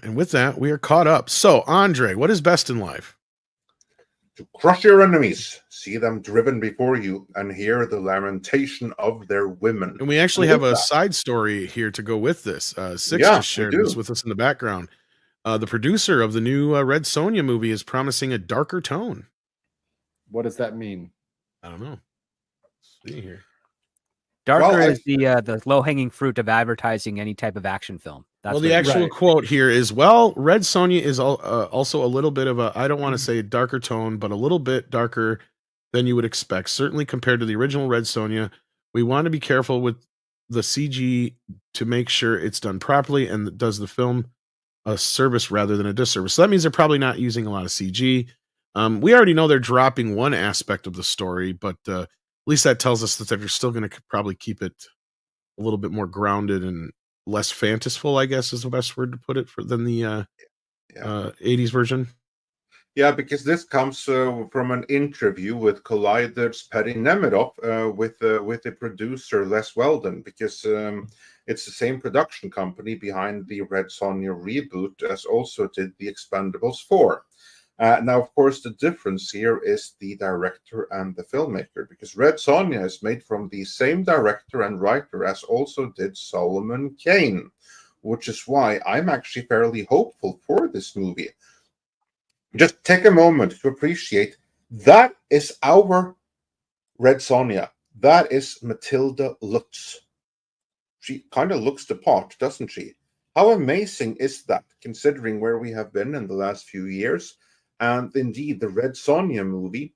And with that, we are caught up. So, Andre, what is best in life? To crush your enemies, see them driven before you, and hear the lamentation of their women. And we actually have a side story here to go with this. Six just shared this with us in the background. The producer of the new Red Sonja movie is promising a darker tone. What does that mean? I don't know. Let's see here. Darker is the low-hanging fruit of advertising any type of action film. That's the actual quote here is, Red Sonja is also a little bit of a, I don't want to say darker tone, but a little bit darker than you would expect. Certainly compared to the original Red Sonja, we want to be careful with the CG to make sure it's done properly and does the film a service rather than a disservice. So that means they're probably not using a lot of CG. We already know they're dropping one aspect of the story, but at least that tells us that they're still going to probably keep it a little bit more grounded and less fantastical, I guess is the best word to put it, than the 80s version. Yeah, because this comes from an interview with Collider's Perry Nemiroff with the producer Les Weldon, because it's the same production company behind the Red Sonja reboot as also did the Expendables 4. Now, of course, the difference here is the director and the filmmaker, because Red Sonja is made from the same director and writer as also did Solomon Kane, which is why I'm actually fairly hopeful for this movie. Just take a moment to appreciate that is our Red Sonja. That is Matilda Lutz. She kind of looks the part, doesn't she? How amazing is that, considering where we have been in the last few years? And indeed, the Red Sonja movie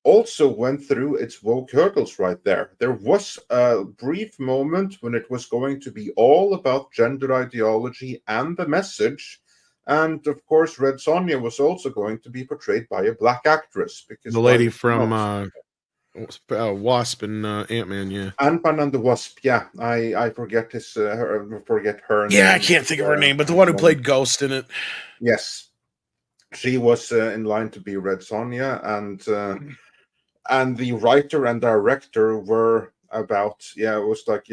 also went through its woke hurdles right there. There was a brief moment when it was going to be all about gender ideology and the message. And of course, Red Sonja was also going to be portrayed by a black actress. Because the lady from Wasp and Ant-Man, yeah. Ant-Man and the Wasp, yeah. I forget her name. Yeah, I can't think of her name, but the one who played Ghost in it. Yes. She was in line to be Red Sonja, and the writer and director were about, it was like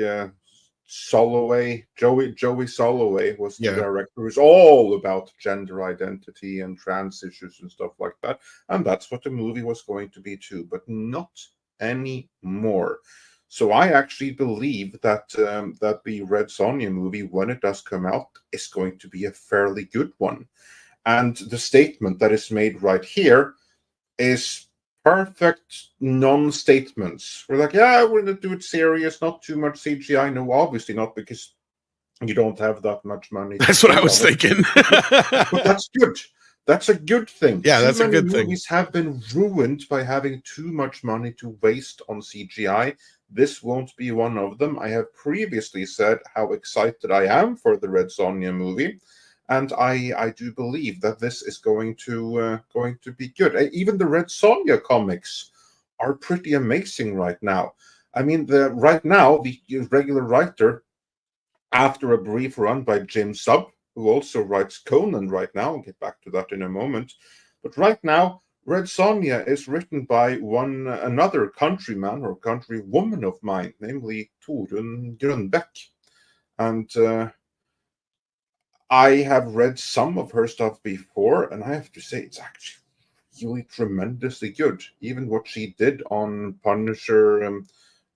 Soloway, Joey Soloway was the director, who's all about gender identity and trans issues and stuff like that, and that's what the movie was going to be too, but not anymore. So I actually believe that that the Red Sonja movie, when it does come out, is going to be a fairly good one. And the statement that is made right here is perfect non-statements. We're like, we're going to do it serious, not too much CGI. No, obviously not, because you don't have that much money. That's what I was thinking. But that's good. That's a good thing. Yeah, that's a good thing. Movies have been ruined by having too much money to waste on CGI. This won't be one of them. I have previously said how excited I am for the Red Sonja movie. And I do believe that this is going to be good. Even the Red Sonja comics are pretty amazing right now. I mean, right now, the regular writer, after a brief run by Jim Sub, who also writes Conan right now, I'll get back to that in a moment. But right now, Red Sonja is written by another countryman or countrywoman of mine, namely Torunn Grønbekk. And I have read some of her stuff before, and I have to say it's actually really tremendously good. Even what she did on Punisher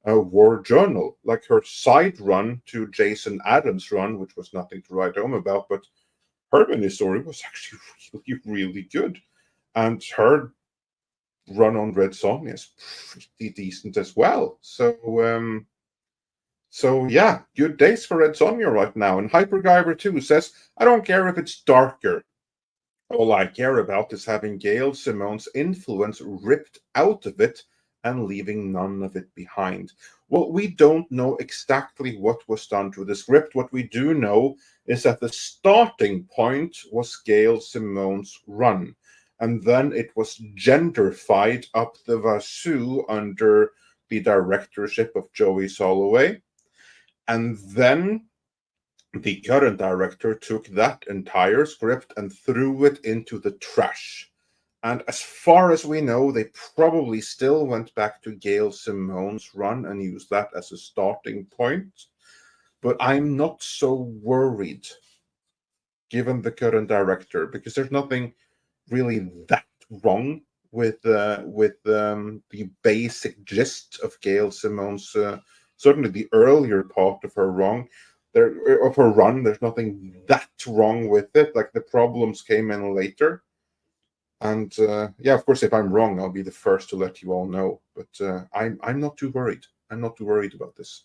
War Journal, like her side run to Jason Adams' run, which was nothing to write home about, but her ministory was actually really, really good. And her run on Red Sonja is pretty decent as well. So yeah, good days for Red Sonja right now. And Hypergiver 2 says, I don't care if it's darker. All I care about is having Gail Simone's influence ripped out of it and leaving none of it behind. Well, we don't know exactly what was done to the script. What we do know is that the starting point was Gail Simone's run. And then it was genderfied up the wazoo under the directorship of Joey Soloway. And then the current director took that entire script and threw it into the trash. And as far as we know, they probably still went back to Gail Simone's run and used that as a starting point. But I'm not so worried given the current director, because there's nothing really that wrong with the basic gist of Gail Simone's, certainly the earlier part of her run. There's nothing that wrong with it. Like, the problems came in later. And yeah, of course, if I'm wrong, I'll be the first to let you all know. But I'm not too worried. I'm not too worried about this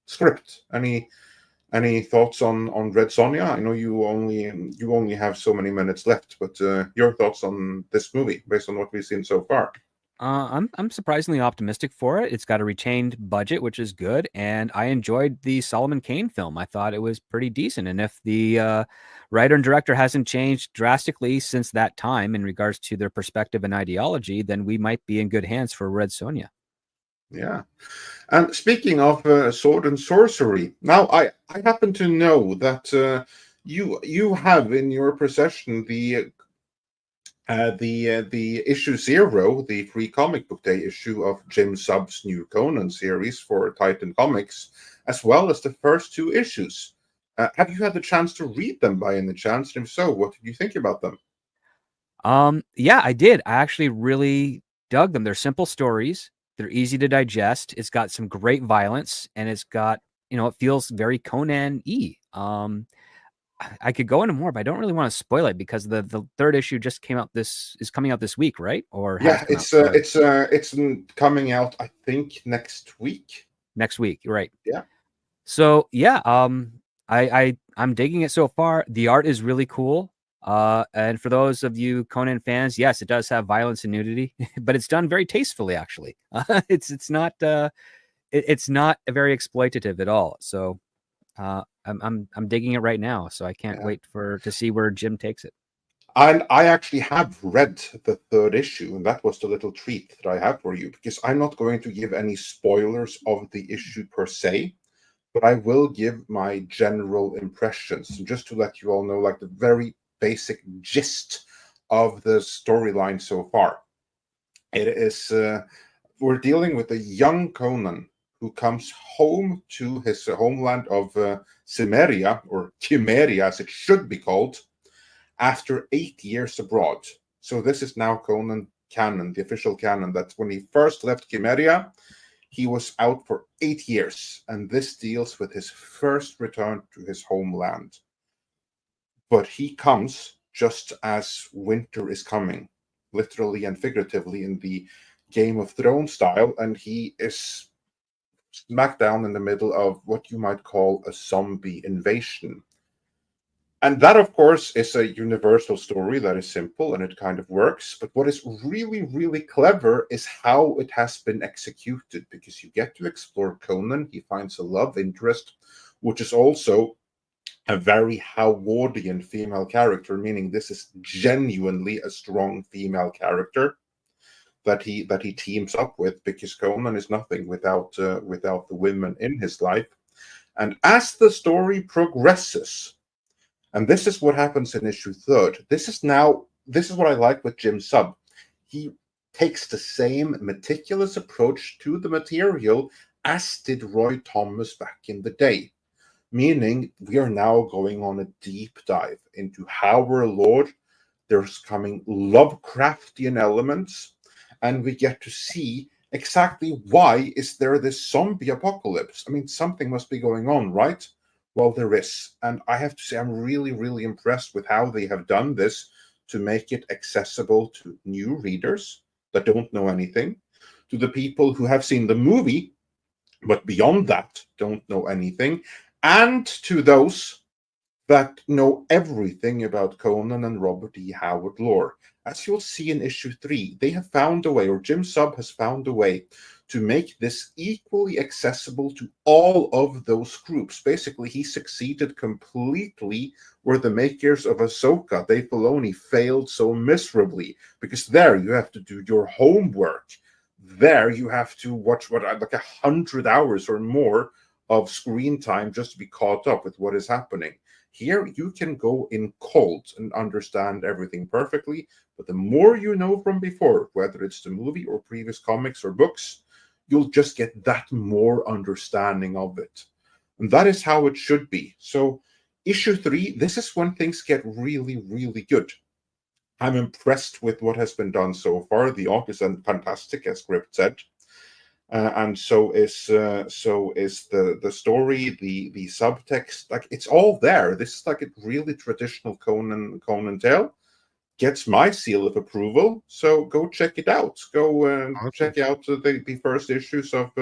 script. Any thoughts on Red Sonja? I know you only have so many minutes left, but your thoughts on this movie based on what we've seen so far? I'm surprisingly optimistic for it. It's got a retained budget, which is good, and I enjoyed the Solomon Kane film. I thought it was pretty decent, and if the writer and director hasn't changed drastically since that time in regards to their perspective and ideology, then we might be in good hands for Red Sonja. Yeah. And speaking of sword and sorcery, now I happen to know that you have in your possession the issue 0, the free comic book day issue of Jim Sub's new Conan series for Titan Comics, as well as the first 2 issues. Have you had the chance to read them by any chance? And if so, what did you think about them? Yeah, I did. I actually really dug them. They're simple stories. They're easy to digest. It's got some great violence, and it's got, it feels very Conan-y. I could go into more, but I don't really want to spoil it because the 3rd issue just came out. This is coming out this week, right? Or yeah, it's coming out, I think, next week. Next week, right? Yeah. So yeah, I'm digging it so far. The art is really cool. And for those of you Conan fans, yes, it does have violence and nudity, but it's done very tastefully. Actually, it's not very exploitative at all. So I'm digging it right now. So I can't wait to see where Jim takes it. And I actually have read the 3rd issue, and that was the little treat that I have for you, because I'm not going to give any spoilers of the issue per se, but I will give my general impressions, just to let you all know, like, the very basic gist of the storyline so far. It is we're dealing with a young Conan who comes home to his homeland of Cimmeria, or Chimeria as it should be called, after 8 years abroad. So this is now Conan canon, the official canon, that when he first left Chimeria, he was out for 8 years, and this deals with his first return to his homeland. But he comes just as winter is coming, literally and figuratively in the Game of Thrones style, and he is smack down in the middle of what you might call a zombie invasion. And that, of course, is a universal story that is simple and it kind of works. But what is really, really clever is how it has been executed, because you get to explore Conan. He finds a love interest, which is also a very Howardian female character, meaning this is genuinely a strong female character that he teams up with, because Conan is nothing without the women in his life. And as the story progresses, and this is what happens in issue 3rd. This is what I like with Jim Sub. He takes the same meticulous approach to the material as did Roy Thomas back in the day. Meaning, we are now going on a deep dive into Howard Lord. There's coming Lovecraftian elements, and we get to see exactly why is there this zombie apocalypse. I mean, something must be going on, right? Well, there is. And I have to say, I'm really, really impressed with how they have done this to make it accessible to new readers that don't know anything, to the people who have seen the movie, but beyond that, don't know anything, and to those that know everything about Conan and Robert E. Howard lore. As you'll see in issue 3, they have found a way, or Jim Sub has found a way, to make this equally accessible to all of those groups. Basically, he succeeded completely where the makers of Ahsoka, Dave Filoni, failed so miserably. Because there you have to do your homework. There you have to watch like 100 hours or more of screen time just to be caught up with what is happening. Here, you can go in cold and understand everything perfectly, but the more you know from before, whether it's the movie or previous comics or books, you'll just get that more understanding of it. And that is how it should be. So Issue 3, this is when things get really, really good. I'm impressed with what has been done so far. The art is fantastic, as Grip said. And so is the story, the subtext. Like, it's all there. This is like a really traditional Conan tale. Gets my seal of approval. So go check it out. Go check out the first issues of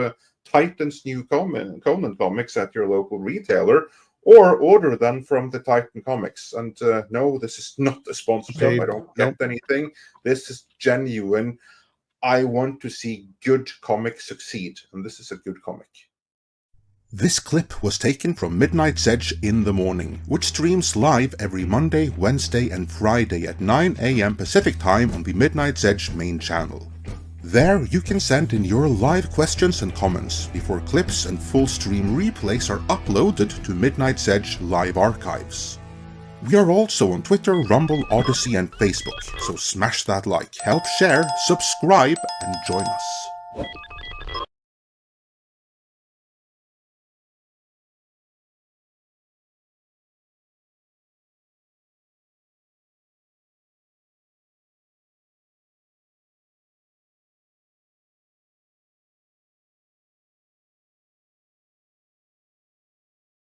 Titan's new Conan comics at your local retailer, or order them from the Titan Comics. And no, this is not a sponsorship. I don't get anything. This is genuine. I want to see good comics succeed, and this is a good comic. This clip was taken from Midnight's Edge in the Morning, which streams live every Monday, Wednesday and Friday at 9 AM Pacific Time on the Midnight's Edge main channel. There you can send in your live questions and comments before clips and full stream replays are uploaded to Midnight's Edge live archives. We are also on Twitter, Rumble, Odyssey and Facebook, so smash that like, help share, subscribe and join us.